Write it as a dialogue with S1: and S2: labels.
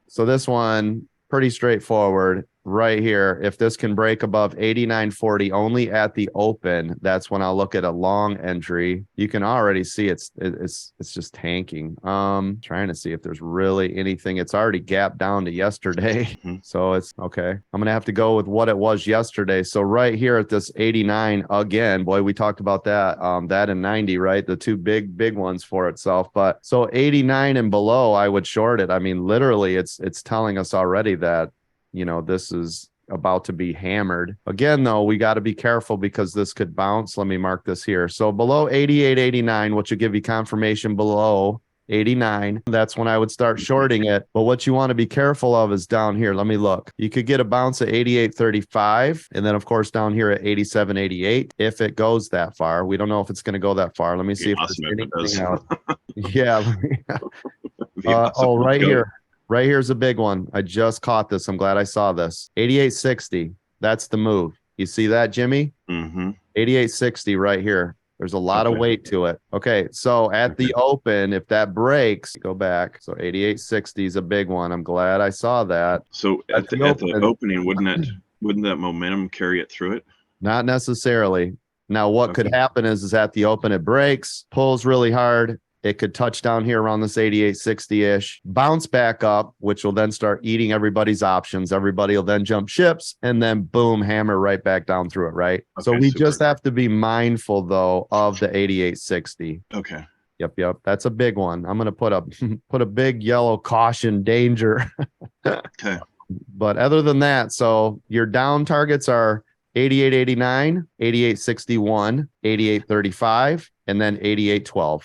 S1: So this one, pretty straightforward right here. If this can break above 89.40 only at the open, that's when I'll look at a long entry. You can already see it's just tanking. Trying to see if there's really anything. It's already gapped down to yesterday.
S2: Mm-hmm.
S1: So it's okay. I'm going to have to go with what it was yesterday. So right here at this 89 again, boy, we talked about that, that and 90, right? The two big ones for itself. But so 89 and below, I would short it. I mean, literally it's telling us already that, this is about to be hammered. Again, though, we got to be careful because this could bounce. Let me mark this here. So below 88.89, which will give you confirmation below 89. That's when I would start shorting it. But what you want to be careful of is down here. Let me look. You could get a bounce at 88.35. And then, of course, down here at 87.88, if it goes that far. We don't know if it's going to go that far. Let me see if
S2: Awesome
S1: there's
S2: if it does.
S1: anything else. Yeah.
S2: Awesome.
S1: Right here. Right here's a big one. I just caught this. I'm glad I saw this. 88.60. That's the move. You see that, Jimmy?
S2: Mm-hmm.
S1: 88.60 right here. There's a lot of weight to it. Okay, so at the open, if that breaks, go back. So 88.60 is a big one. I'm glad I saw that.
S2: So at the opening, wouldn't that momentum carry it through it?
S1: Not necessarily. Now, what could happen is at the open, it breaks, pulls really hard. It could touch down here around this 88.60-ish, bounce back up, which will then start eating everybody's options. Everybody will then jump ships and then boom, hammer right back down through it, right? So we just have to be mindful, though, of the 88.60.
S2: Okay.
S1: Yep. That's a big one. I'm going to put a big yellow caution danger.
S2: Okay.
S1: But other than that, so your down targets are 88.89, 88.61, 88.35, and then 88.12.